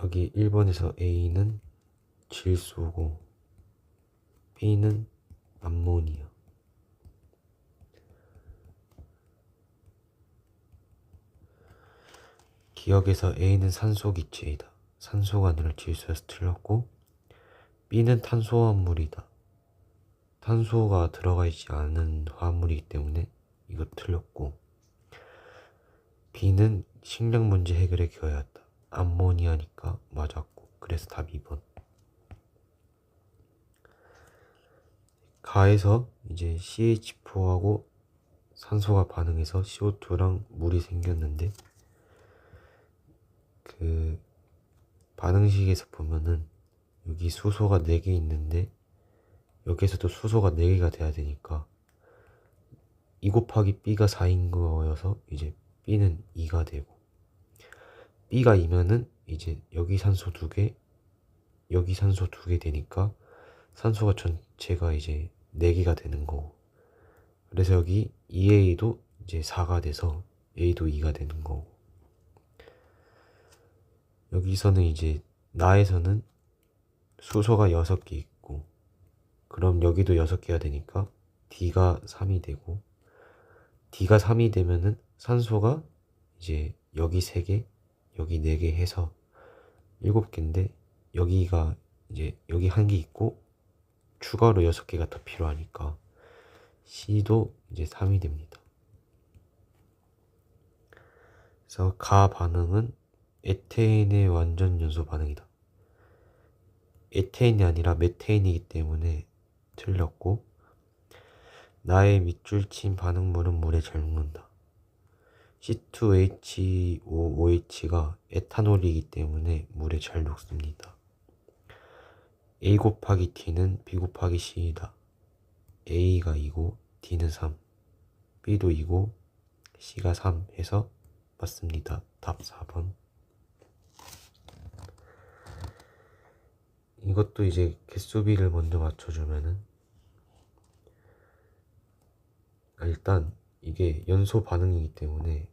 여기 1번에서 A는 질소고 B는 암모니아. 기억에서 A는 산소 기체이다. 산소가 아니라 질소여서 틀렸고, B는 탄소화물이다. 탄소가 들어가 있지 않은 화합물이기 때문에 이거 틀렸고, B는 식량 문제 해결에 기여해야 한다. 암모니아니까 맞았고, 그래서 답 2번. 가에서 이제 CH4하고 산소가 반응해서 CO2랑 물이 생겼는데, 그 반응식에서 보면은 여기 수소가 4개 있는데 여기에서도 수소가 4개가 돼야 되니까 2 곱하기 B가 4인 거여서 이제 B는 2가 되고, B가 2면은 이제 여기 산소 2개, 여기 산소 2개 되니까 산소가 전체가 이제 4개가 되는 거고, 그래서 여기 2A도 이제 4가 돼서 A도 2가 되는 거고, 여기서는 이제 나에서는 수소가 6개 있고, 그럼 여기도 6개가 되니까 D가 3이 되고, D가 3이 되면은 산소가 이제 여기 3개, 여기 4개 해서 7개인데, 여기가 이제 여기 1개 있고 추가로 6개가 더 필요하니까 C도 이제 3이 됩니다. 그래서 가 반응은 에테인의 완전 연소 반응이다. 에테인이 아니라 메테인이기 때문에 틀렸고, 나의 밑줄 친 반응물은 물에 잘 녹는다. C2H5OH가 에탄올이기 때문에 물에 잘 녹습니다. A 곱하기 T는 B 곱하기 C이다. A가 2고 D는 3, B도 2고 C가 3 해서 맞습니다. 답 4번. 이것도 이제 개수비를 먼저 맞춰주면은, 일단 이게 연소 반응이기 때문에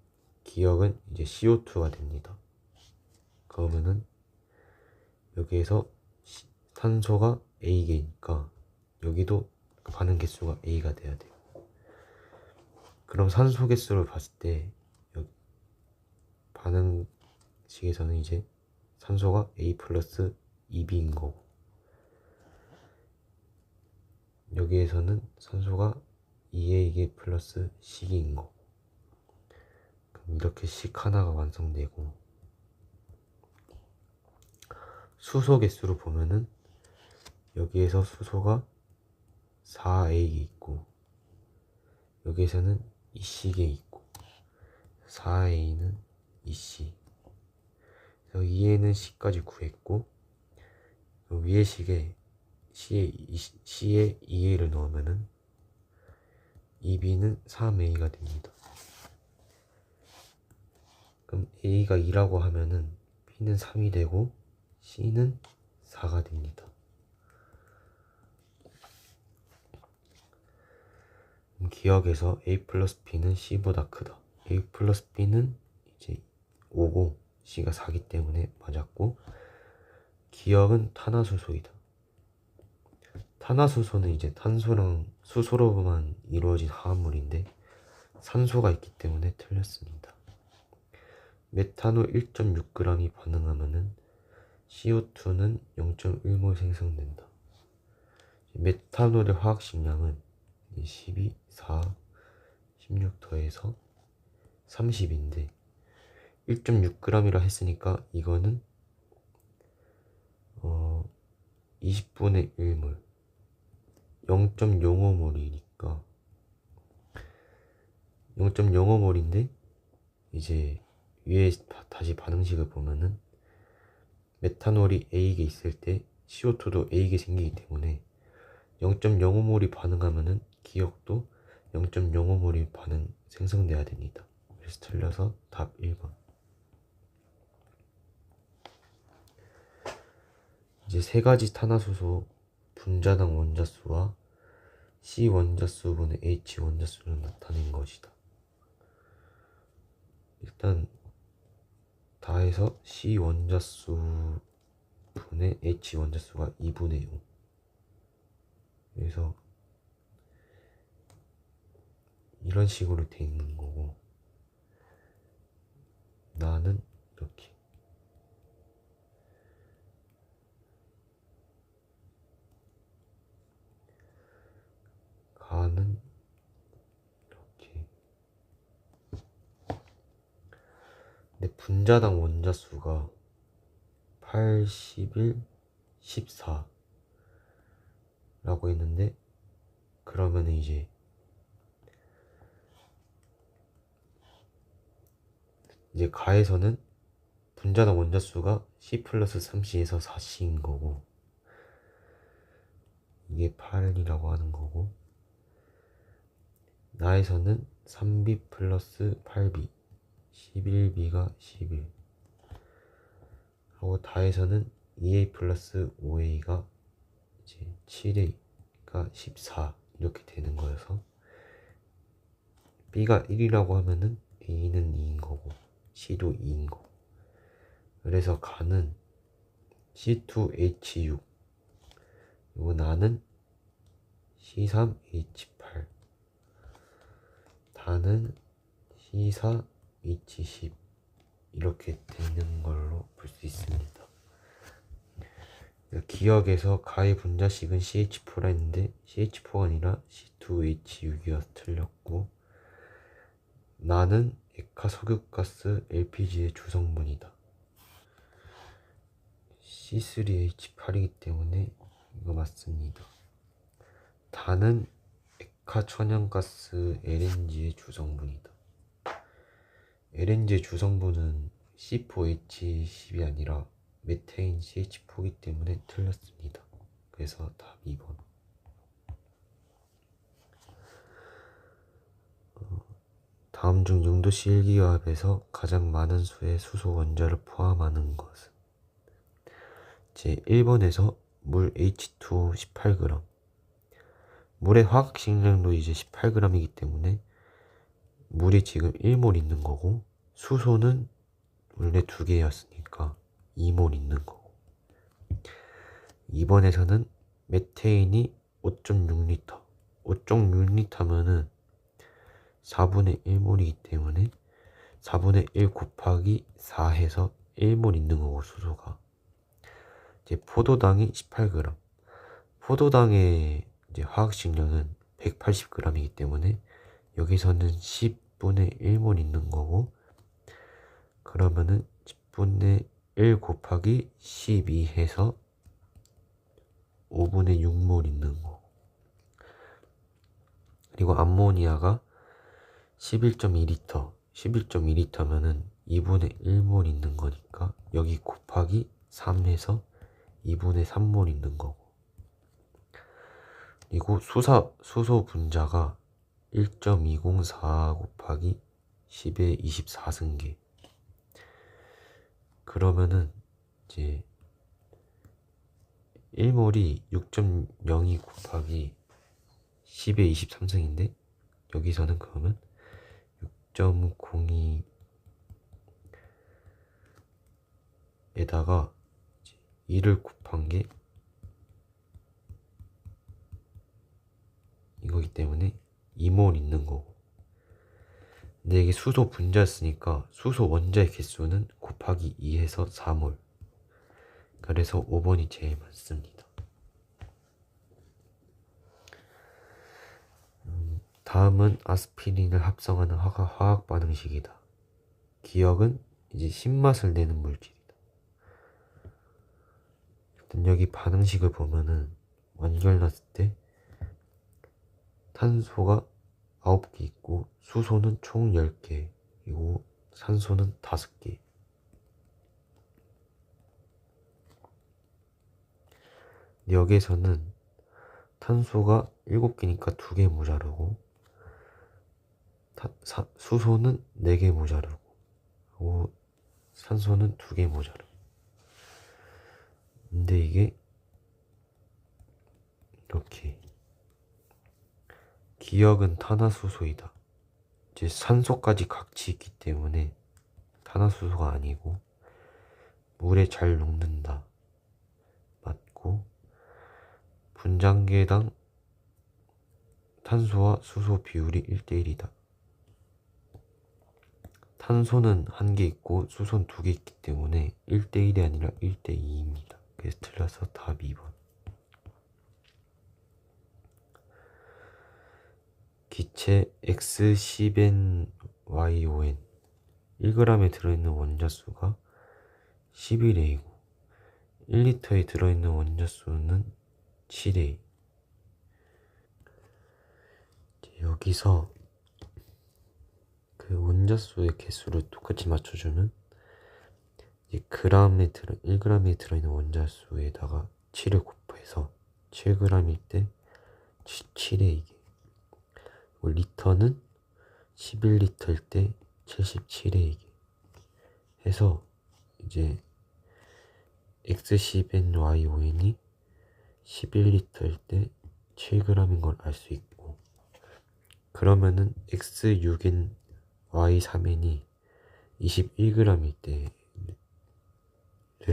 기억은 이제 CO2가 됩니다. 그러면은 여기에서 탄소가 A개니까 여기도 반응 개수가 A가 돼야 돼요. 그럼 산소 개수를 봤을 때 여기 반응식에서는 이제 산소가 A 플러스 2B인 거고, 여기에서는 산소가 2A 플러스 C인 거고, 그럼 이렇게 식 하나가 완성되고, 수소 개수로 보면은 여기에서 수소가 4A 있고, 여기에서는 2C개 있고, 4A는 2C. 그래서 2A는 C까지 구했고, 위에 식에 C에 2A를 넣으면은 2B는 3A가 됩니다. 그럼 A가 2라고 하면은 B는 3이 되고 C는 4가 됩니다. 기억에서 A 플러스 B는 C보다 크다. A 플러스 B는 이제 5고 C가 4기 때문에 맞았고, 기억은 탄화수소이다. 탄화수소는 이제 탄소랑 수소로만 이루어진 화합물인데 산소가 있기 때문에 틀렸습니다. 메탄올 1.6g이 반응하면은 CO2는 0.1몰 생성된다. 메탄올의 화학식량은 12, 4, 16 더해서 30인데 1.6g이라 했으니까 이거는 20분의 1몰 0.05몰이니까 0.05몰인데, 이제 위에 다시 반응식을 보면은 메탄올이 A개 있을 때 CO2도 A개 생기기 때문에 0.05몰이 반응하면은 기억도 0.05몰이 반응 생성돼야 됩니다. 그래서 틀려서 답 1번. 이제 세 가지 탄화수소 분자당 원자수와 C 원자수분의 H 원자수를 나타낸 것이다. 일단 다 다해서 C 원자수 분의 H 원자수가 2분의 0. 그래서 이런 식으로 돼 있는 거고, 나는 이렇게. 가는 이렇게. 근데 분자당 원자수가 8, 11, 14 라고 했는데, 그러면 이제 가에서는 분자당 원자수가 C 플러스 3C에서 4C인 거고, 이게 8이라고 하는 거고, 나에서는 3B 플러스 8B, 11B가 11 하고, 다에서는 2A 플러스 5A가 이제 7A가 14 이렇게 되는 거여서, B가 1이라고 하면은 A는 2인 거고 C도 2인 거고, 그래서 가는 C2H6, 그리고 나는 C3H8, 다는 C4H10 이렇게 되는 걸로 볼 수 있습니다. 기억에서 가의 분자식은 CH4라 했는데 CH4가 아니라 C2H6이어서 틀렸고, 나는 액화 석유가스 LPG의 주성분이다. C3H8이기 때문에 이거 맞습니다. 다는 액화 천연가스 LNG의 주성분이다. LNG의 주성분은 C4H10이 아니라 메테인 CH4이기 때문에 틀렸습니다. 그래서 답 2번. 다음 중 용도시 일기화합에서 가장 많은 수의 수소 원자를 포함하는 것은? 제 1번에서 물 H2O 18g. 물의 화학식량도 이제 18g이기 때문에 물이 지금 1몰 있는 거고, 수소는 원래 2개였으니까 2몰 있는 거고. 2번에서는 메테인이 5.6L. 5.6L면은 4분의 1몰이기 때문에 4분의 1 곱하기 4 해서 1몰 있는 거고, 수소가. 이제 포도당이 18g. 포도당의 이제 화학식량은 180g이기 때문에 여기서는 10분의 1몰 있는 거고, 그러면은 10분의 1 곱하기 12 해서 5분의 6몰 있는 거고, 그리고 암모니아가 11.2L, 11.2L면은 2분의 1몰 있는 거니까 여기 곱하기 3 해서 2분의 3몰 있는 거고, 그리고 수소 분자가 1.204 곱하기 10의 24승계. 그러면은 이제 1몰이 6.02 곱하기 10의 23승인데, 여기서는 그러면 6.02에다가 2를 곱한 게 이거기 때문에 2몰 있는 거고, 근데 이게 수소 분자였으니까 수소 원자의 개수는 곱하기 2 해서 4몰. 그래서 5번이 제일 많습니다. 다음은 아스피린을 합성하는 화학 반응식이다. 기억은 이제 신맛을 내는 물질이다. 일단 여기 반응식을 보면은 완결났을 때 탄소가 9개 있고, 수소는 총 10개, 그리고 산소는 5개. 여기에서는 탄소가 7개니까 2개 모자르고, 수소는 4개 모자르고, 그리고 산소는 2개 모자르고. 근데 이게 이렇게 기억은 탄화수소이다. 이제 산소까지 같이 있기 때문에 탄화수소가 아니고, 물에 잘 녹는다. 맞고, 분장계당 탄소와 수소 비율이 1대1이다. 탄소는 1개 있고 수소는 2개 있기 때문에 1대1이 아니라 1대2입니다. 그래서 틀려서 답 2번. 기체 X10NYON 1g에 들어있는 원자수가 11A고 1리터에 들어있는 원자수는 7A. 여기서 그 원자수의 개수를 똑같이 맞춰주면 이제 1g에 들어있는 원자수에다가 7을 곱해서 7g일 때 7A이게, 리터는 11리터일 때 77A이게 해서 이제 X10NYON이 11리터일 때 7g인 걸 알 수 있고, 그러면은 X6NY3N이 21g일 때를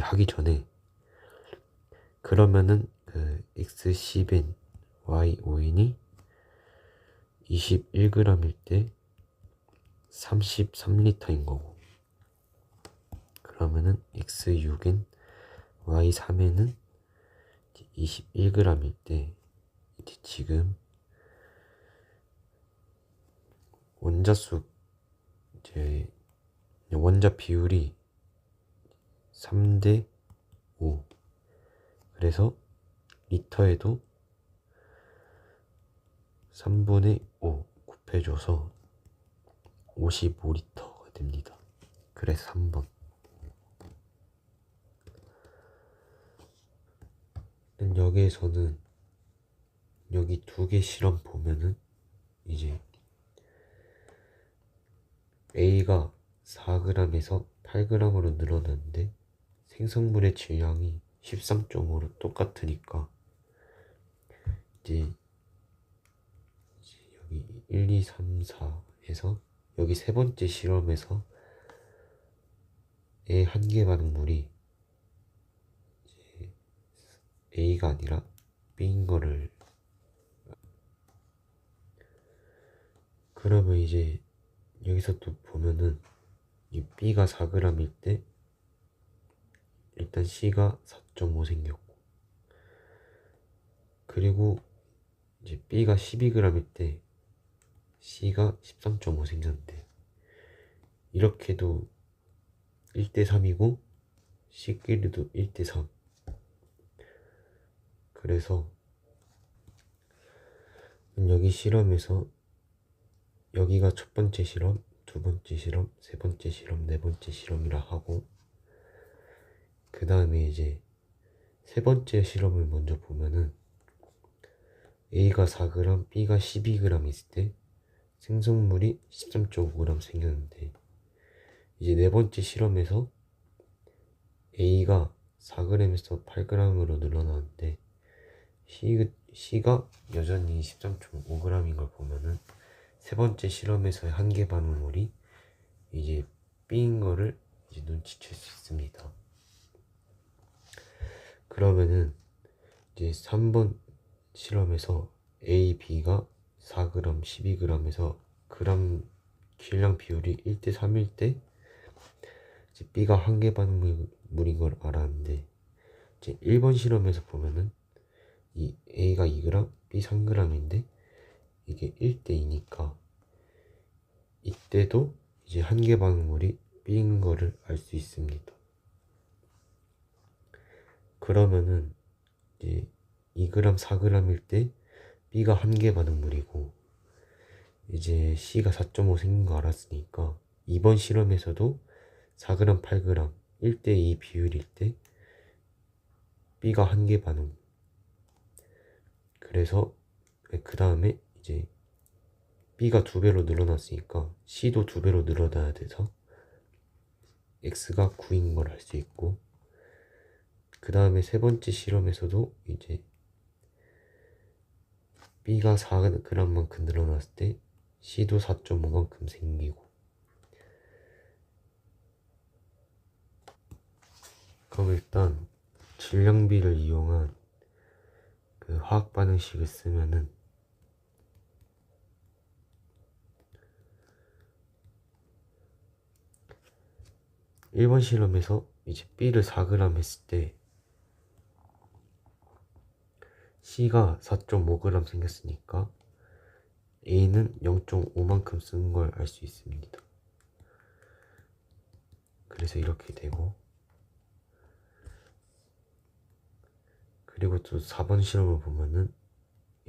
하기 전에, 그러면은 그 X10NYON이 21g일 때 33리터인 거고, 그러면은 X6NY3N은 21g일 때 이제 지금 원자수 이제 원자 비율이 3대 5. 그래서 리터에도 3분의 5 곱해줘서 55리터가 됩니다. 그래서 3번. 여기에서는 여기 2개 실험 보면은 이제 A가 4g에서 8g으로 늘어났는데 생성물의 질량이 13.5로 똑같으니까 이제 여기 1, 2, 3, 4에서 여기 세 번째 실험에서 A 한 개 반응물이 이제 A가 아니라 B인 거를, 그러면 이제 여기서 또 보면은 이 B가 4g일 때 일단 C가 4.5 생겼고, 그리고 이제 B가 12g일 때 C가 13.5 생겼는데, 이렇게도 1대3이고 C끼리도 1대3. 그래서 여기 실험에서 여기가 첫 번째 실험, 두 번째 실험, 세 번째 실험, 네 번째 실험이라 하고, 그 다음에 이제 세 번째 실험을 먼저 보면은 A가 4g, B가 12g 있을 때 생성물이 13.5g 생겼는데, 이제 네 번째 실험에서 A가 4g에서 8g으로 늘어나는데 C가 여전히 13.5g인 걸 보면은 세 번째 실험에서의 한 개 반응물이 이제 B인 거를 이제 눈치챌 수 있습니다. 그러면은 이제 3번 실험에서 A, B가 4g, 12g에서 그람 질량 비율이 1대3일 때 이제 B가 한 개 반응물인 걸 알았는데, 이제 1번 실험에서 보면은 이 A가 2g, B 3g인데 이게 1대2니까 이때도 이제 한 개 반응물이 B인 거를 알 수 있습니다. 그러면은 이제 2g, 4g일 때 B가 한 개 반응물이고 이제 C가 4.5 생긴 거 알았으니까 이번 실험에서도 4g, 8g 1대2 비율일 때 B가 한 개 반응. 그래서 그 다음에 이제 B가 2배로 늘어났으니까 C도 2배로 늘어나야 돼서 X가 9인 걸 알 수 있고, 그 다음에 세 번째 실험에서도 이제 B가 4g만큼 늘어났을 때 C도 4.5만큼 생기고, 그럼 일단 질량비를 이용한 그 화학 반응식을 쓰면은 1번 실험에서 이제 B를 4g 했을 때 C가 4.5g 생겼으니까 A는 0.5만큼 쓴 걸 알 수 있습니다. 그래서 이렇게 되고, 그리고 또 4번 실험을 보면은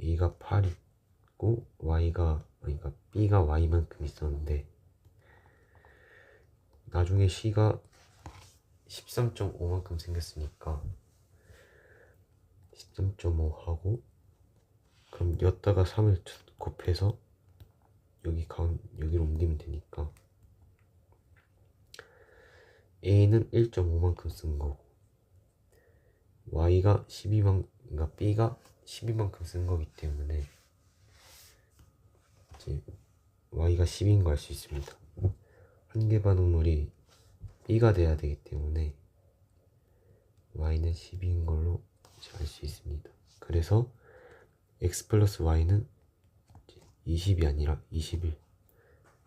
A가 8있고 그러니까 B가 Y만큼 있었는데 나중에 C가 13.5만큼 생겼으니까 13.5 하고, 그럼 여기다가 3을 곱해서 여기로 옮기면 되니까 A는 1.5만큼 쓴 거고 그러니까 B가 12만큼 쓴 거기 때문에 이제 Y가 10인 거 알 수 있습니다. 한계 반응률이 B가 돼야 되기 때문에 Y는 10인 걸로 알 수 있습니다. 그래서 X 플러스 Y는 20이 아니라 21.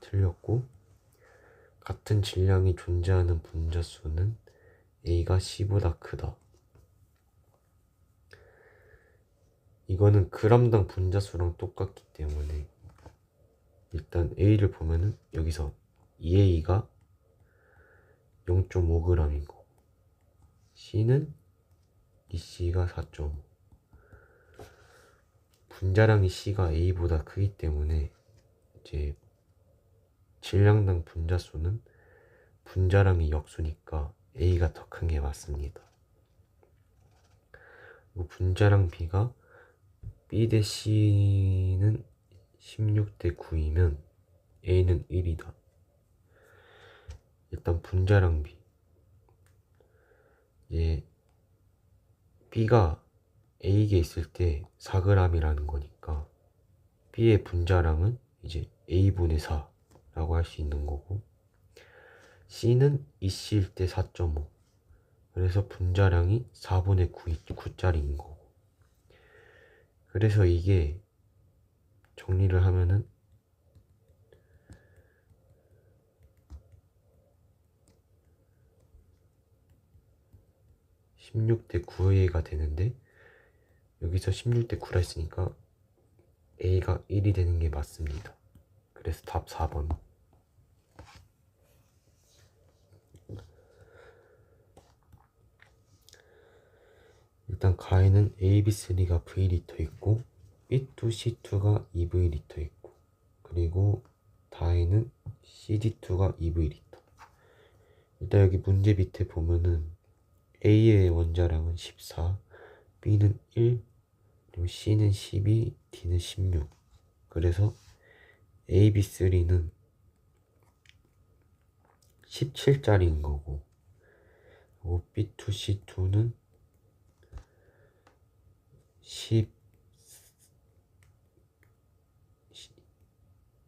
틀렸고, 같은 질량이 존재하는 분자수는 A가 C보다 크다. 이거는 g당 분자수랑 똑같기 때문에 일단 A를 보면은 여기서 2A가 0.5g인 거고 C는 2C가 4.5. 분자량이 C가 A보다 크기 때문에 이제 질량당 분자수는 분자량이 역수니까 A가 더 큰 게 맞습니다. 그리고 분자량 B가 B 대 C는 16 대 9이면 A는 1이다. 일단 분자량 B, 이제 B가 A에 있을 때 4g이라는 거니까 B의 분자량은 이제 A분의 4라고 할 수 있는 거고, C는 2C일 때 4.5, 그래서 분자량이 4분의 9짜리인 거고, 그래서 이게 정리를 하면은 16 대 9A가 되는데, 여기서 16 대 9라 했으니까 A가 1이 되는 게 맞습니다. 그래서 답 4번. 일단 가에는 AB3가 V리터 있고 B2C2가 EV리터 있고, 그리고 다에는 CD2가 EV리터. 일단 여기 문제 밑에 보면은 A의 원자량은 14, B는 1, 그리고 C는 12, D는 16. 그래서 AB3는 17짜리인 거고, 그리고 B2C2는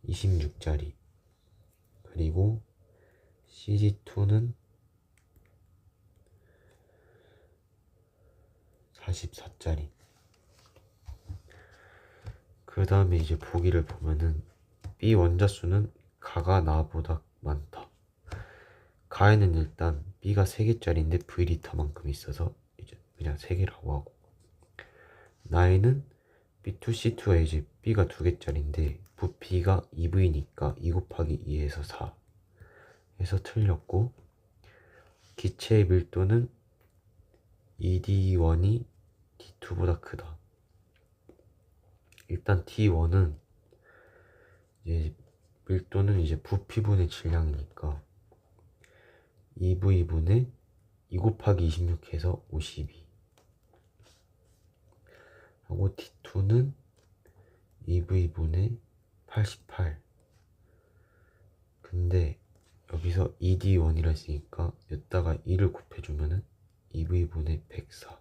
26짜리, 그리고 CD2는 44짜리. 그 다음에 이제 보기를 보면은 B 원자수는 가가 나보다 많다. 가에는 일단 B가 3개짜리인데 V리터만큼 있어서 이제 그냥 3개라고 하고, 나에는 B2C2가 이제 B가 2개짜리인데 부피가 2V니까 2 곱하기 2에서 4 해서 틀렸고, 기체의 밀도는 ED1이 D2보다 크다. 일단 D1은 이제 밀도는 이제 부피분의 질량이니까 2V분의 2 곱하기 26 해서 52 하고, D2는 2V분의 88. 근데 여기서 ED1이라 했으니까 여기다가 2를 곱해주면은 2V분의 104.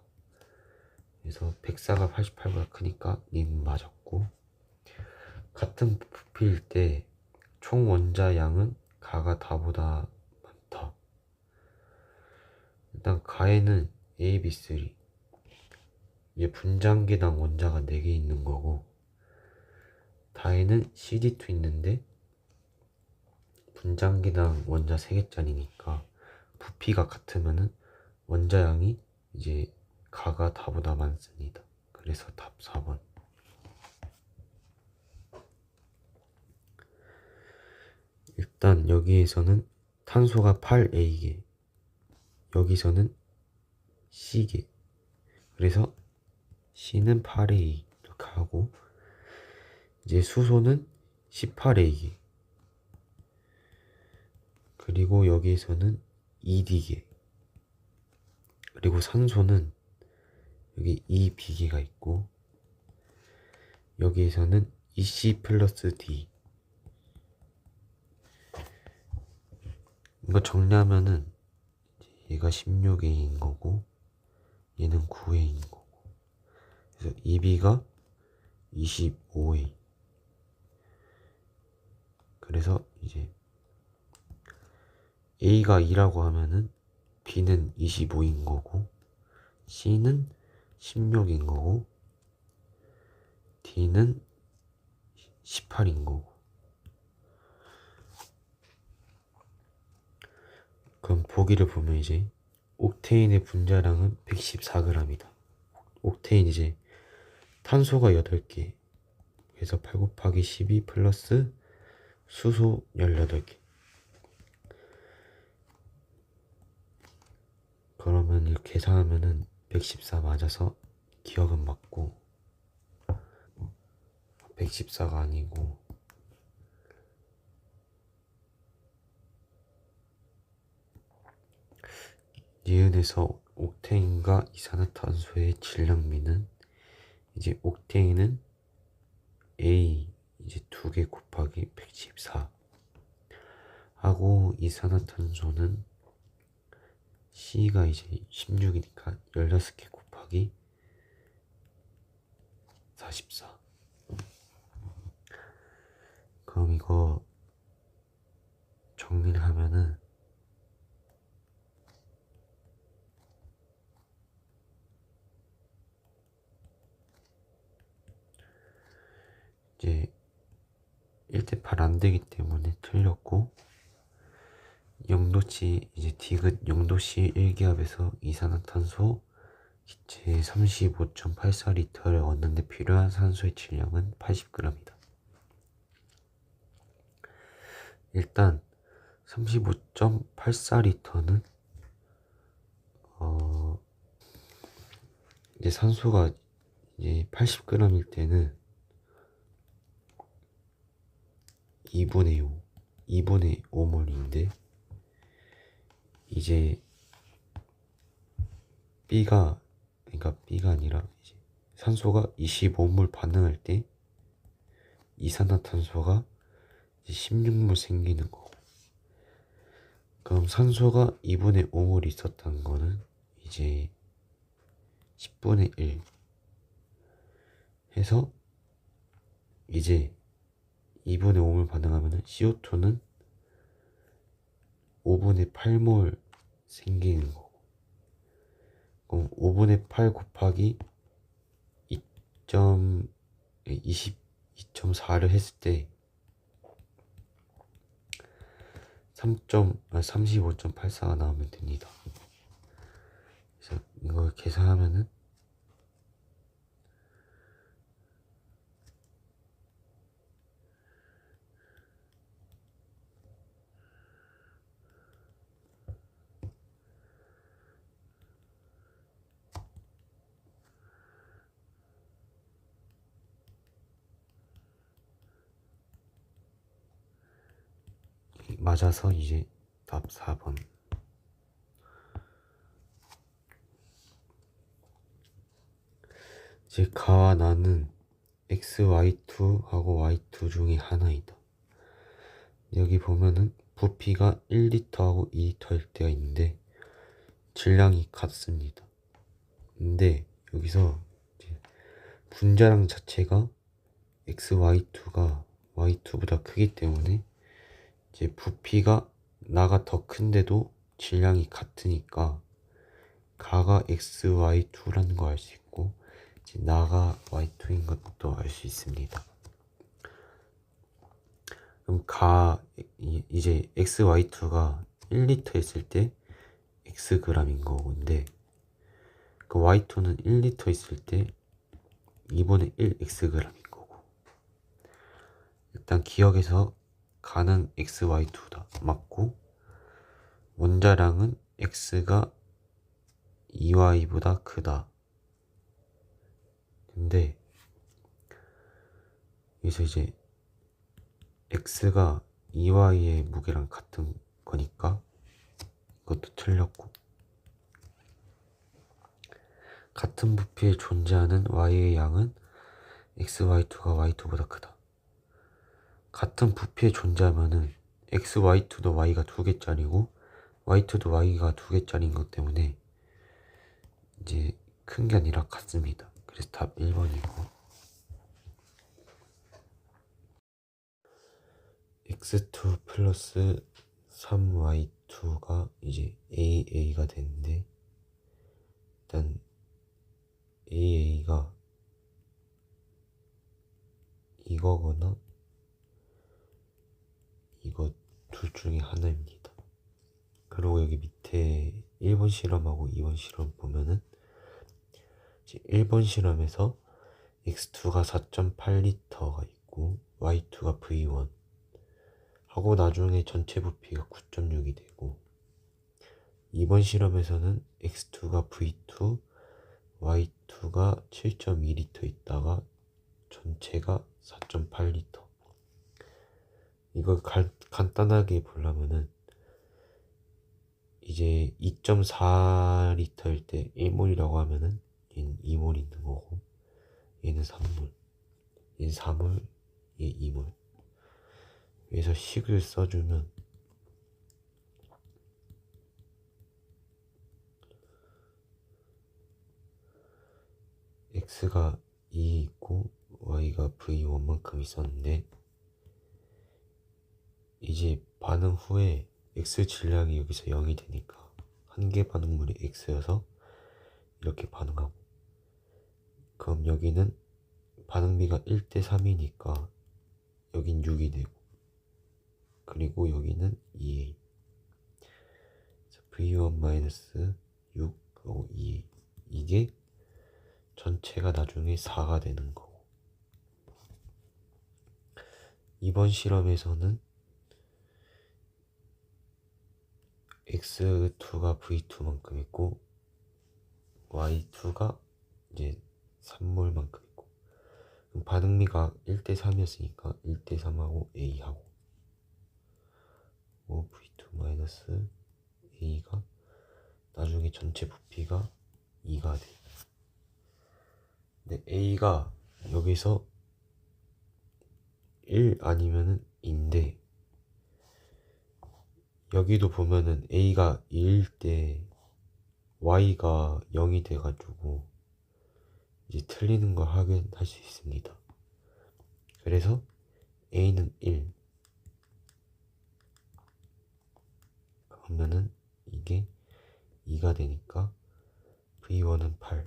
그래서 104가 88보다 크니까 님 맞았고, 같은 부피일 때 총 원자 양은 가가 다보다 많다. 일단 가에는 A, B, 3 이제 분자계당 원자가 4개 있는 거고, 다에는 CD2 있는데 분자계당 원자 3개짜리니까 부피가 같으면은 원자량이 이제 가가 다보다 많습니다. 그래서 답 4번. 일단 여기에서는 탄소가 8A개, 여기서는 C개, 그래서 C는 8A 이렇게 하고, 이제 수소는 18A개, 그리고 여기에서는 ED개, 그리고 산소는 여기 EB개가 있고, 여기에서는 EC 플러스 D. 이거 정리하면은 얘가 16A인 거고 얘는 9A인 거고, 그래서 EB가 25A. 그래서 이제 A가 2라고 하면은 B는 25인 거고, C는 16인 거고, D는 18인 거고. 그럼 보기를 보면 이제 옥테인의 분자량은 114g이다. 옥테인 이제 탄소가 8개, 그래서 8 곱하기 12 플러스 수소 18개. 그러면 이렇게 계산하면은 114 맞아서 기억은 맞고, 114가 아니고 니은에서 옥테인과 이산화탄소의 질량비는 이제 옥테인은 A 이제 2개 곱하기 114 하고, 이산화탄소는 C가 이제 16이니까 16개 곱하기 44. 그럼 이거 정리를 하면은 이제 1대8 안 되기 때문에 틀렸고, 영도치 이제 디귿 영도시 1기압에서 이산화탄소 기체 35.84리터를 얻는데 필요한 산소의 질량은 80g이다. 일단 35.84리터는 이제 산소가 이제 80g일 때는 2분의 5몰인데, 이제 그러니까 B가 아니라 이제 산소가 25몰 반응할 때 이산화탄소가 이제 16몰 생기는 거고, 그럼 산소가 2분의 5몰 있었다는 거는 이제 10분의 1 해서 이제 2분의 5몰 반응하면 CO2는 5분의 8몰 생기는 거고, 그럼 5분의 8 곱하기 22.4를 했을 때 35.84가 나오면 됩니다. 그래서 이걸 계산하면은 맞아서 이제 답 4번. 이제 가와 나는 X, Y2하고 Y2 중에 하나이다. 여기 보면은 부피가 1리터하고 2리터일 때가 있는데 질량이 같습니다. 근데 여기서 이제 분자량 자체가 X, Y2가 Y2보다 크기 때문에 이제 부피가 나가 더 큰데도 질량이 같으니까 가가 xy2라는 거 알 수 있고 이제 나가 y2인 것도 알 수 있습니다. 그럼 이제 xy2가 1리터 있을 때 xg인 거건데 그 y2는 1리터 있을 때 2분의 1 xg인 거고, 일단 기억해서 가는 xy2다 맞고 원자량은 x가 2y보다 크다. 근데 여기서 이제 x가 2y의 무게랑 같은 거니까 이것도 틀렸고, 같은 부피에 존재하는 y의 양은 xy2가 y2보다 크다. 같은 부피에 존재하면은 xy2도 y가 2개짜리고 y2도 y가 2개짜리인 것 때문에 이제 큰 게 아니라 같습니다. 그래서 답 1번이고, x2 플러스 3y2가 이제 AA가 되는데, 일단 AA가 이거거나 이거 둘 중에 하나입니다. 그리고 여기 밑에 1번 실험하고 2번 실험 보면은 이제 1번 실험에서 x2가 4.8L가 있고 y2가 v1 하고 나중에 전체 부피가 9.6이 되고, 2번 실험에서는 x2가 v2 y2가 7.2L 있다가 전체가 4.8L. 이걸 간단하게 보려면은 이제 2.4L일 때 1몰이라고 하면은 얘는 2몰 있는 거고, 얘는 3몰, 얘는 4몰, 얘 2몰. 그래서 식을 써주면 x가 2 있고 y가 v1만큼 있었는데, 이제 반응 후에 x 질량이 여기서 0이 되니까 한 개 반응물이 x여서 이렇게 반응하고, 그럼 여기는 반응비가 1대 3이니까 여긴 6이 되고, 그리고 여기는 2a. v1 6 하고 2a, 이게 전체가 나중에 4가 되는 거고, 이번 실험에서는 x2가 v2만큼 있고 y2가 이제 3몰만큼 있고, 반응비가 1대 3이었으니까 1대 3하고 a하고 v2 a가 나중에 전체 부피가 2가 돼. 근데 a가 여기서 1 아니면은 2인데, 여기도 보면은 a가 2일 때 y가 0이 돼가지고 이제 틀리는 걸 확인할 수 있습니다. 그래서 a는 1, 그러면은 이게 2가 되니까 v1은 8.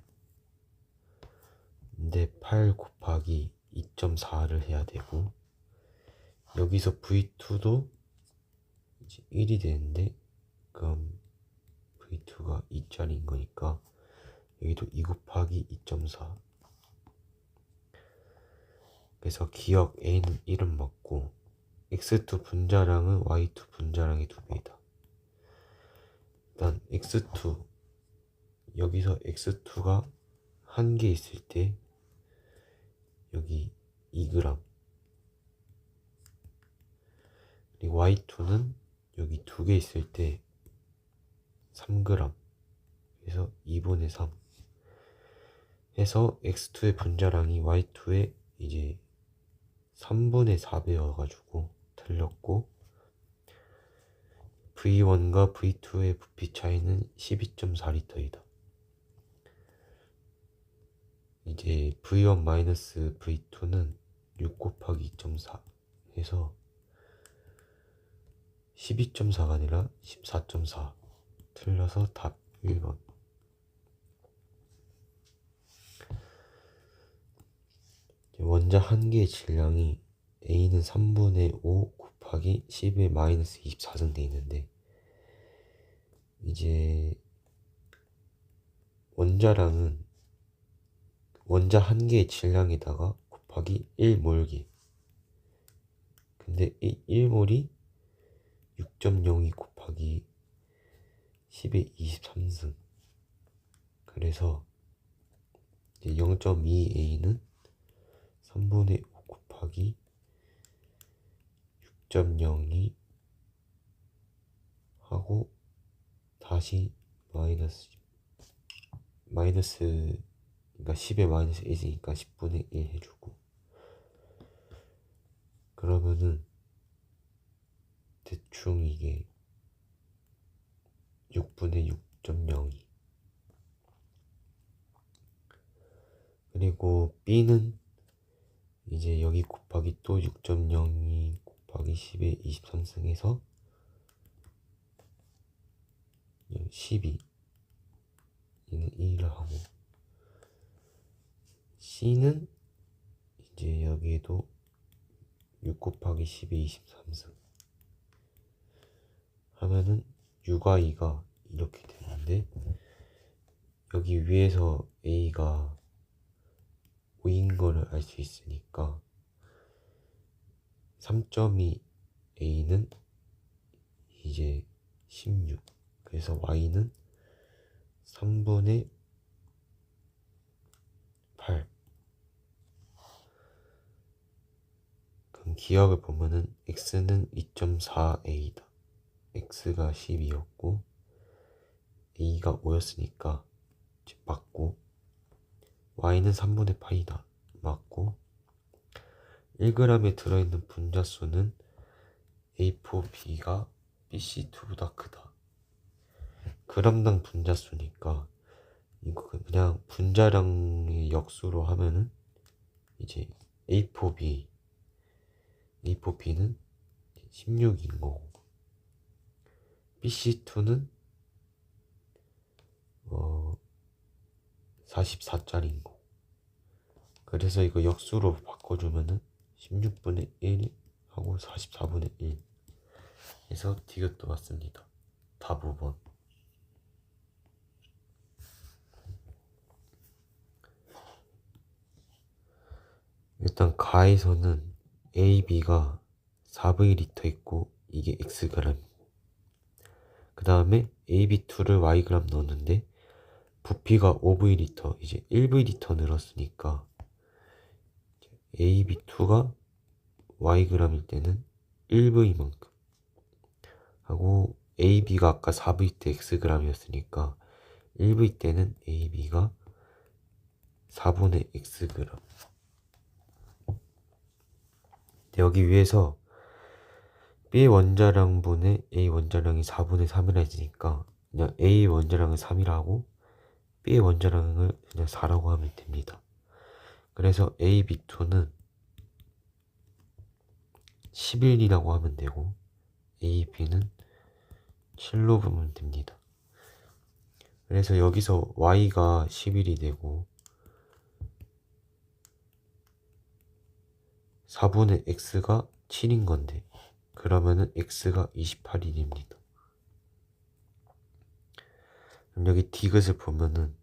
근데 8 곱하기 2.4를 해야 되고, 여기서 v2도 이제 1이 되는데, 그럼 v2가 2짜리인 거니까 여기도 2 곱하기 2.4. 그래서 기억 a는 1은 맞고 x2 분자량은 y2 분자량의 2배이다. 일단 x2, 여기서 x2가 한 개 있을 때 여기 2g, 그리고 y2는 여기 두 개 있을 때 3g, 그래서 2분의 3 해서 x2의 분자량이 y2의 이제 3분의 4배여가지고 틀렸고, v1과 v2의 부피 차이는 12.4L이다. 이제 v1 v2는 6 곱하기 2.4 해서 12.4가 아니라 14.4. 틀려서 답 1번. 원자 한 개의 질량이 A는 3분의 5 곱하기 10의 마이너스 24승 돼 있는데, 이제 원자량은 원자 한 개의 질량에다가 곱하기 1몰기. 근데 이 1몰이 6.02 곱하기 10의 23승. 그래서 0.2A는 3분의 5 곱하기 6.02 하고 다시 마이너스 그러니까 10의 마이너스 1이니까 10분의 1 해주고, 그러면은 대충 이게 6분의 6.02. 그리고 B는 이제 여기 곱하기 또 6.02 곱하기 10의 23승에서 12 얘는 1을 하고, C는 이제 여기에도 6 곱하기 10의 23승 하면은 6과 2가 이렇게 되는데, 여기 위에서 A가 5인 거를 알 수 있으니까 3.2 A는 이제 16. 그래서 Y는 3분의 8. 그럼 기억을 보면은 X는 2.4A다. X가 12였고 A가 5였으니까 맞고, Y는 3분의 8이다. 맞고, 1g에 들어있는 분자수는 A4B가 BC2보다 크다. g당 분자수니까 이거 그냥 분자량의 역수로 하면은 이제 A4B는 16인 거고, BC2는 44짜리인 거고. 그래서 이거 역수로 바꿔주면은 16분의 1 하고 44분의 1 해서 디귿도 맞습니다. 답 5번. 일단 가에서는 A, B가 4V 있고 이게 Xg. 그 다음에 AB2를 Yg 넣었는데 부피가 5V, 이제 1V 늘었으니까 AB2가 Yg일 때는 1V만큼 하고, AB가 아까 4V 때 Xg이었으니까 1V 때는 AB가 4분의 Xg. 여기 위에서 B 원자량분의 A 원자량이 4분의 3이라 했으니까 그냥 A 원자량을 3이라 하고 B 원자량을 그냥 4라고 하면 됩니다. 그래서 AB2는 11이라고 하면 되고 AB는 7로 보면 됩니다. 그래서 여기서 Y가 11이 되고 4분의 X가 7인 건데, 그러면은 X가 28이 됩니다. 그럼 여기 디귿을 보면은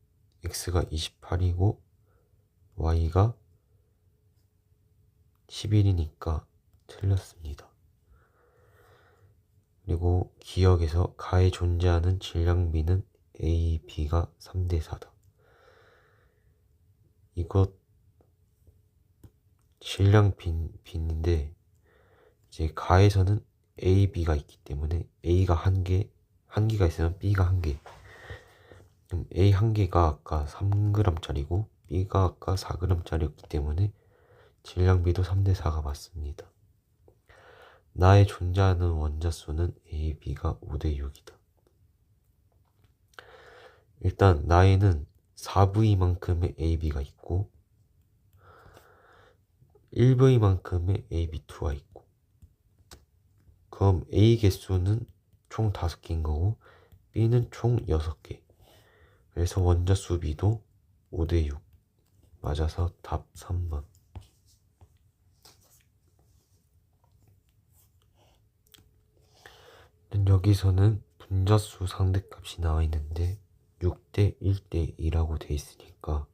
X가 28이고 Y가 11이니까 틀렸습니다. 그리고 기억에서 가에 존재하는 질량비는 A, B가 3대 4다. 이것 질량 빈인데 이제 가에서는 A, B가 있기 때문에 A가 한 개가 있으면 B가 한 개. 그럼 A 한 개가 아까 3g짜리고 B가 아까 4g짜리였기 때문에 질량비도 3대 4가 맞습니다. 나에 존재하는 원자수는 A, B가 5대 6이다. 일단 나에는 4V만큼의 A, B가 있고 1V만큼의 AB2가 있고, 그럼 A 개수는 총 5개인 거고 B는 총 6개. 그래서 원자수 B도 5대 6 맞아서 답 3번. 여기서는 분자수 상대값이 나와 있는데 6대 1대 2라고 돼 있으니까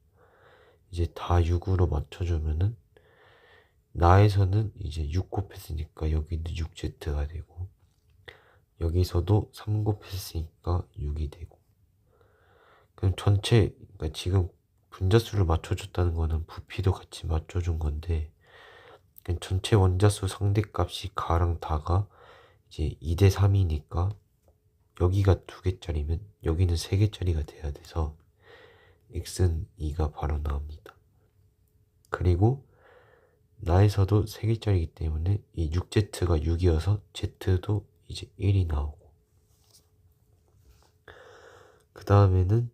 이제 다 6으로 맞춰주면은 나에서는 이제 6 곱했으니까 여기는 6Z가 되고 여기서도 3 곱했으니까 6이 되고 그럼 전체 그러니까 지금 분자수를 맞춰줬다는 거는 부피도 같이 맞춰준 건데 전체 원자수 상대값이 가랑 다가 이제 2대 3이니까 여기가 2개짜리면 여기는 3개짜리가 돼야 돼서 x는 2가 바로 나옵니다. 그리고 나에서도 3개짜리이기 때문에 이 6z가 6이어서 z도 이제 1이 나오고 그 다음에는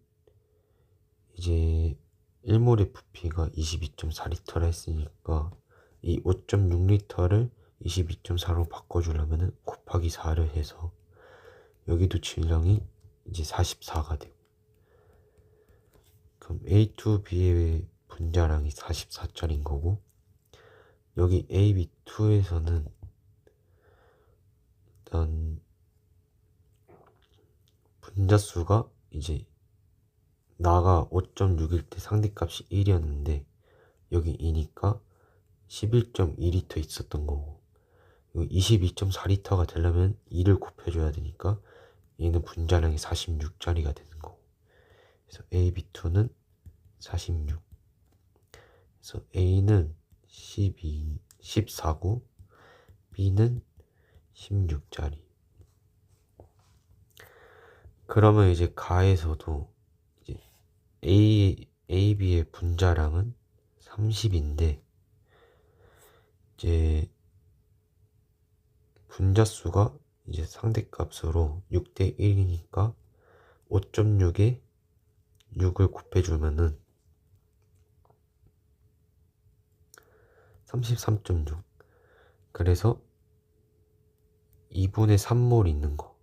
이제 1몰의 부피가 22.4리터라 했으니까 이 5.6리터를 22.4로 바꿔주려면 곱하기 4를 해서 여기도 질량이 이제 44가 되고 그럼 A2B의 분자량이 44짜리인 거고 여기 AB2에서는 일단 분자수가 이제 나가 5.6일 때 상대값이 1이었는데 여기 2니까 11.2리터 있었던 거고 22.4리터가 되려면 2를 곱해줘야 되니까 얘는 분자량이 46짜리가 되는 거고 그래서 AB2는 46 그래서 A는 14고 B는 16짜리 그러면 이제 가에서도 이제 AB의 분자량은 30인데 이제 분자수가 이제 상대값으로 6대 1이니까 5.6에 6을 곱해주면은 33.6 그래서 2분의 3몰 있는 거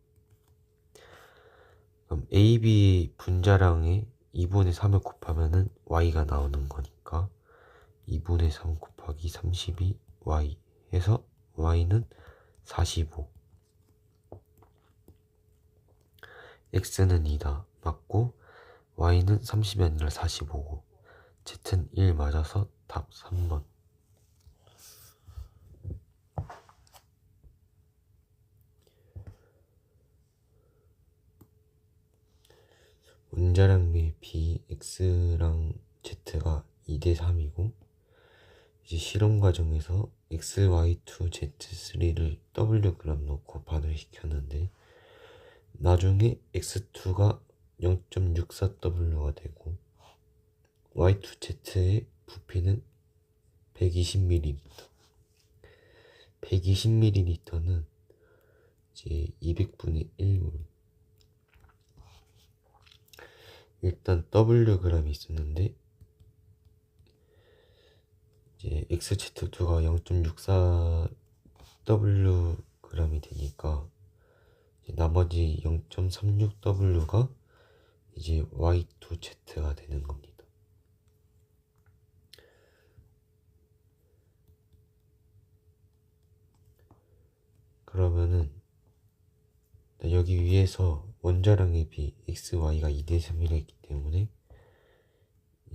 그럼 AB 분자량에 2분의 3을 곱하면은 Y가 나오는 거니까 2분의 3 곱하기 32 Y 해서 Y는 45 X는 2다 맞고 Y는 30이 아니라 45고 Z는 1 맞아서 답 3번 원자량 매 B, X랑 Z가 2대 3이고 이제 실험 과정에서 X, Y2, Z3를 Wg 넣고 반응시켰는데 나중에 X2가 0.64W가 되고 Y2Z의 부피는 120ml 120ml는 이제 200분의 1몰 일단 Wg이 있었는데 이제 XZ2가 0.64Wg이 되니까 이제 나머지 0.36W가 이제 Y2Z가 되는 겁니다. 그러면은 여기 위에서 원자량의 비 XY가 2대 3이라 했기 때문에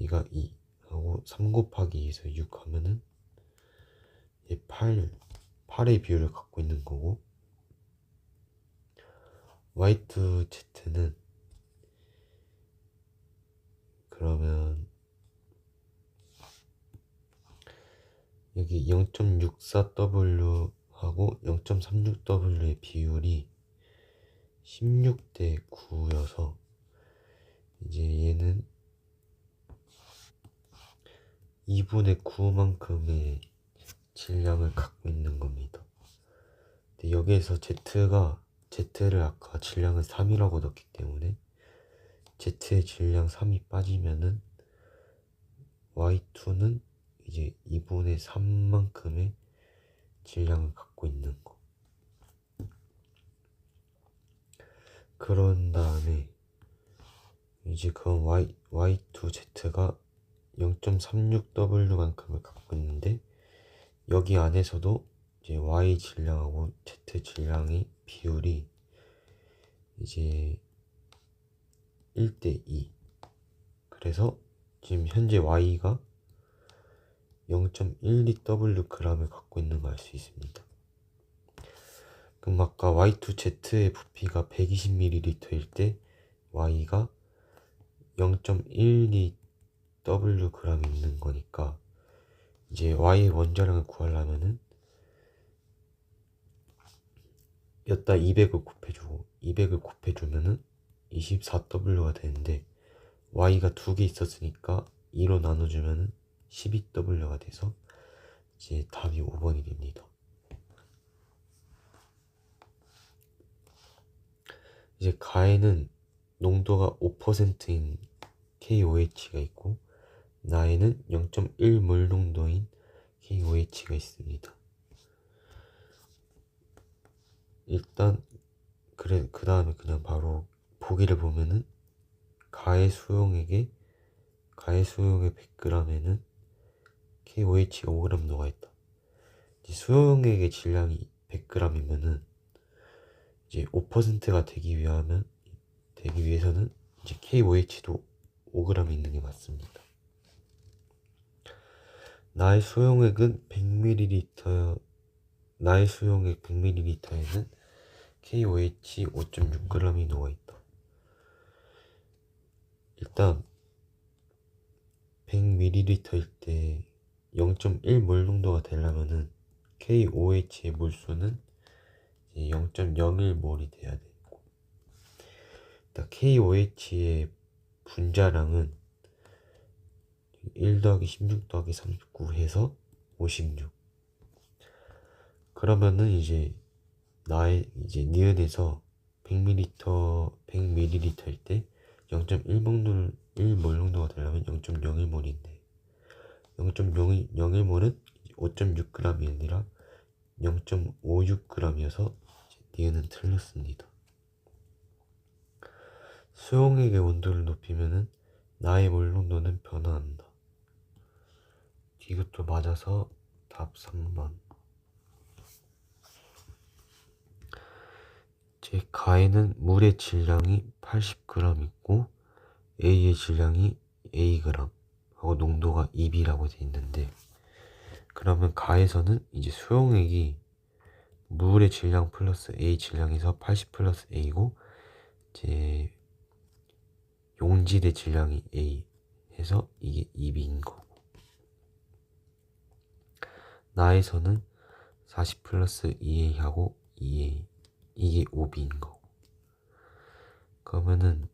얘가 2 하고 3 곱하기 2에서 6 하면은 8의 비율을 갖고 있는 거고 Y2Z는 그러면 여기 0.64W 하고 0.36W의 비율이 16대 9여서 이제 얘는 2분의 9만큼의 질량을 갖고 있는 겁니다. 근데 여기에서 Z를 아까 질량을 3이라고 넣었기 때문에 Z의 질량 3이 빠지면은 Y2는 이제 2분의 3만큼의 질량을 갖고 있는 거. 그런 다음에 이제 그럼 Y2Z가 0.36W만큼을 갖고 있는데 여기 안에서도 이제 Y 질량하고 Z 질량의 비율이 이제 1대2. 그래서 지금 현재 Y가 0.12W g을 갖고 있는 걸 알 수 있습니다. 그럼 아까 Y2Z의 부피가 120ml일 때 Y가 0.12W g이 있는 거니까 이제 Y의 원자량을 구하려면은 여기다 200을 곱해주고 200을 곱해주면은 24W가 되는데 Y가 2개 있었으니까 2로 나눠주면은 12W가 돼서 이제 답이 5번이 됩니다. 이제 가에는 농도가 5%인 KOH가 있고 나에는 0.1몰 농도인 KOH가 있습니다. 일단 그 다음에 그냥 바로 보기를 보면은 가의 수용액의 100g에는 KOH가 5g 녹아 있다. 수용액의 질량이 100g이면은 이제 5%가 되기 위해서는 이제 KOH도 5g 있는 게 맞습니다. 나의 수용액 100ml에는 KOH 5.6g이 녹아있다. 일단 100ml일 때 0.1몰 농도가 되려면은 KOH의 몰수는 0.01몰이 돼야 되고, 일단 KOH의 분자량은 1 더하기 16 더하기 39 해서 56. 그러면은 이제 니은에서 100ml일 때 0.1몰 농도가 되려면 0.01몰인데 0.01몰은 5.6g이 아니라 0.56g이어서 니은은 틀렸습니다. 수용액의 온도를 높이면은 나의 몰 농도는 변화한다. 이것도 맞아서 답 3번. 제 가에는 물의 질량이 80g 있고 A의 질량이 Ag 하고 농도가 2B라고 되어 있는데, 그러면 가에서는 이제 수용액이 물의 질량 플러스 A 질량에서 80 플러스 A고 이제 용질의 질량이 A 해서 이게 2B인 거고, 나에서는 40 플러스 2A 하고 2A 이게 5B인 거고, 그러면은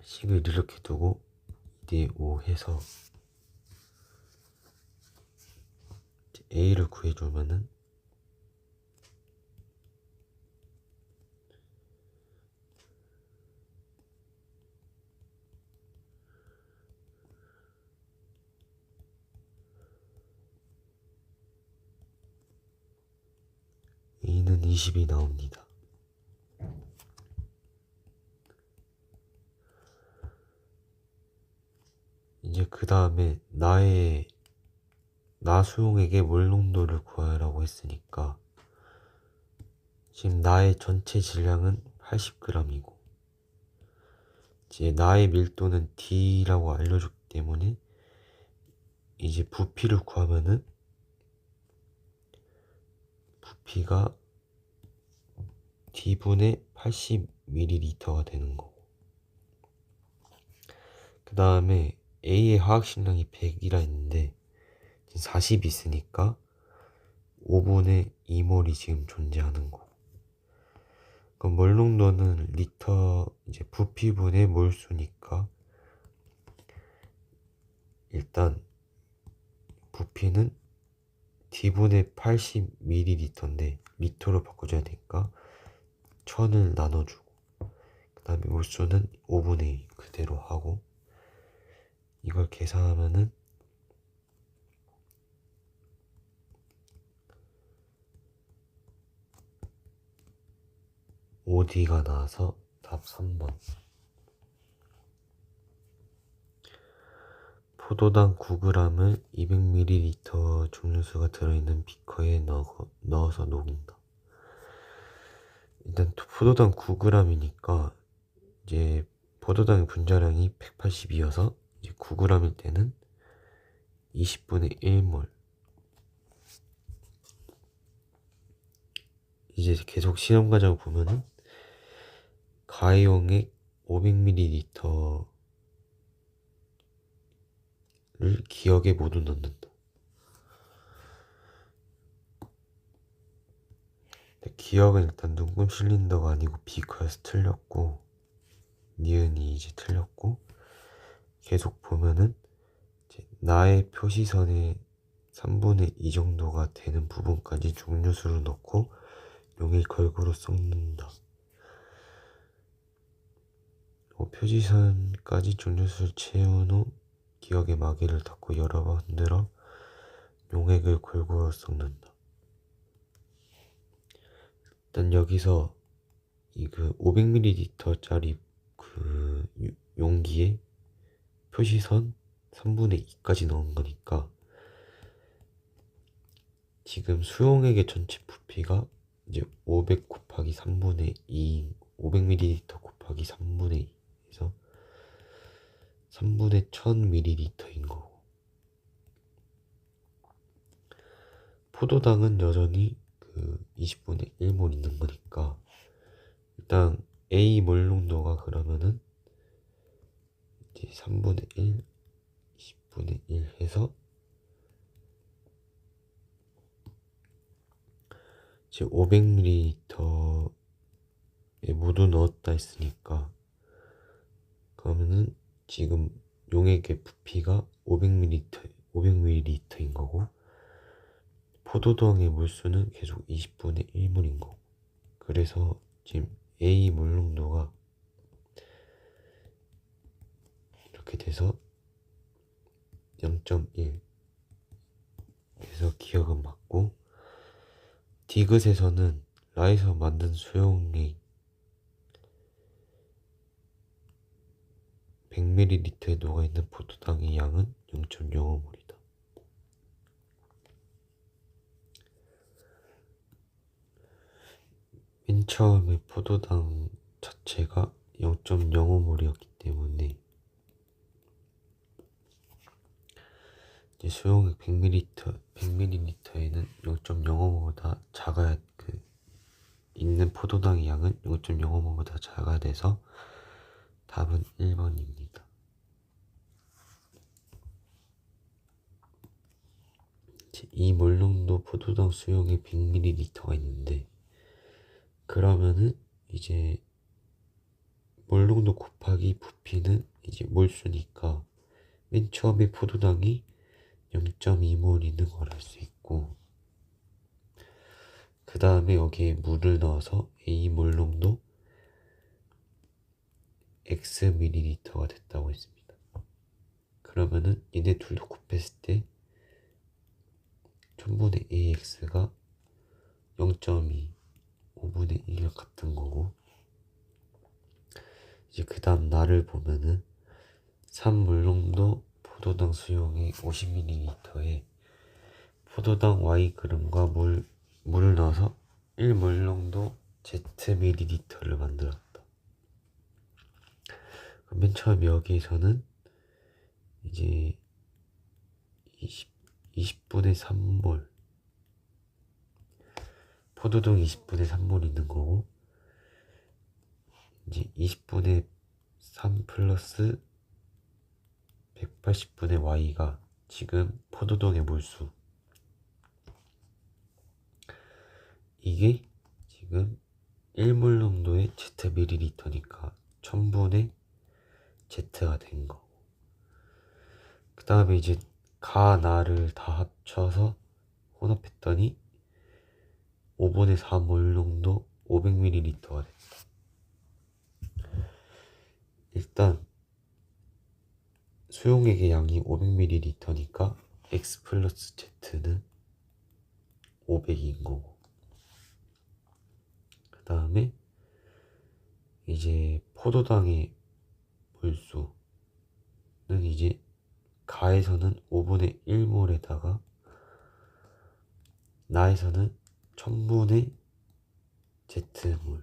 식을 이렇게 두고 2대5 해서 A를 구해주면은 A는 20이 나옵니다. 이제 그 다음에 나 수용액의 몰 농도를 구하라고 했으니까 지금 나의 전체 질량은 80g이고 이제 나의 밀도는 D라고 알려줬기 때문에 이제 부피를 구하면은 부피가 D분의 80ml가 되는 거고, 그 다음에 A의 화학식량이 100이라 했는데 40이 있으니까 5분의 2몰이 지금 존재하는 거고, 그럼 몰 농도는 리터 이제 부피분의 몰수니까 일단 부피는 D분의 80ml인데 리터로 바꿔줘야 되니까 1000을 나눠주고 그 다음에 몰수는 5분의 2 그대로 하고, 이걸 계산하면은 5D가 나와서 답 3번. 포도당 9g을 200ml 증류수가 들어있는 비커에 넣어서 녹인다. 일단 포도당 9g이니까 이제 포도당의 분자량이 180이어서 이제 9g일 때는 20분의 1몰. 이제 계속 실험 과정을 보면은 가해용액 500ml를 기역에 모두 넣는다. 기역은 일단 눈금 실린더가 아니고 비커여서 틀렸고, 니은이 이제 틀렸고, 계속 보면은 이제 나의 표시선의 3분의 2 정도가 되는 부분까지 증류수를 넣고 용액 걸고로 섞는다. 표지선까지 증류수를 채운 후 기역의 마개를 닫고 여러 번 흔들어 용액을 골고루 섞는다. 일단 여기서 이 그 500ml짜리 그 용기에 표시선 3분의 2까지 넣은 거니까 지금 수용액의 전체 부피가 이제 500 곱하기 3분의 2, 500ml 곱하기 3분의 2 해서 3분의 1000ml인 거고, 포도당은 여전히 그 20분의 1몰 있는 거니까 일단 A 몰 농도가 그러면은 이제 3분의 1, 20분의 1 해서 이제 500ml에 모두 넣었다 했으니까 그러면은 지금 용액의 부피가 500ml인 거고, 포도당의 몰수는 계속 20분의 1몰인 거고, 그래서 지금 A 몰 농도가 이렇게 돼서 0.1 그래서 기억은 맞고, 디귿에서는 라에서 만든 수용액 100ml에 녹아있는 포도당의 양은 0.05몰이다. 맨 처음에 포도당 자체가 0.05몰이었기 때문에 이제 수용액 100ml에는 0.05몰보다 작아야 있는 포도당의 양은 0.05몰보다 작아야 돼서 답은 1번입니다. 이 몰농도 포도당 수용액 100ml가 있는데, 그러면은 이제 몰농도 곱하기 부피는 이제 몰수니까 맨 처음에 포도당이 0.2몰 있는 걸 알 수 있고, 그 다음에 여기에 물을 넣어서 A 몰농도 X ml가 됐다고 했습니다. 그러면은 얘네 둘도 곱했을 때 1000분의 AX가 0.2, 5분의 1 같은 거고, 이제 그 다음 나를 보면은 3몰농도 포도당 수용액 50ml에 포도당 Yg과 물을 넣어서 1몰농도 Zml를 만들었다. 그럼 맨 처음 여기에서는 이제 20분의 3몰, 포도당 20분의 3몰 있는 거고, 이제 20분의 3 플러스 180분의 Y가 지금 포도당의 몰수, 이게 지금 1몰 농도의 Zml니까 1000분의 Z가 된 거고, 그 다음에 이제 가, 나를 다 합쳐서 혼합했더니 5분의 4몰 농도 500ml가 됐다. 일단 수용액의 양이 500ml니까 X 플러스 Z는 500인 거고, 그 다음에 이제 포도당의 몰수는 이제 가에서는 5분의 1몰에다가 나에서는 1000분의 Z몰.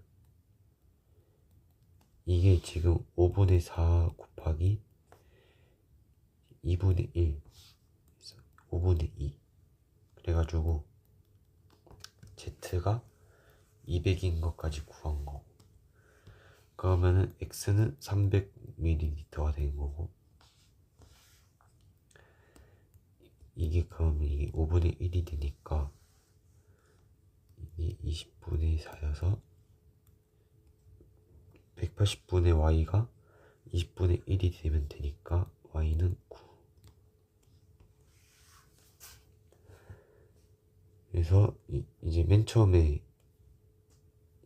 이게 지금 5분의 4 곱하기 2분의 1, 5분의 2. 그래가지고 Z가 200인 것까지 구한 거고, 그러면은 X는 300ml가 되는 거고, 이게 그러면 이게 5분의 1이 되니까 이게 20분의 4여서 180분의 Y가 20분의 1이 되면 되니까 Y는 9. 그래서 이제 맨 처음에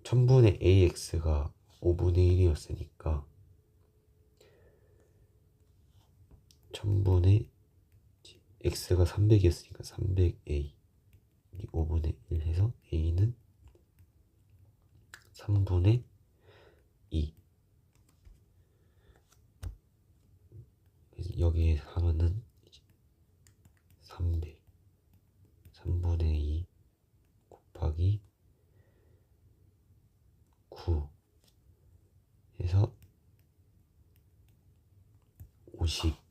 1000분의 AX가 5분의 1이었으니까 1000분의 X가 300이었으니까 300A 5분의 1 해서 A는 3분의 2. 그래서 여기에 하면은 300 3분의 2 곱하기 9 해서 50.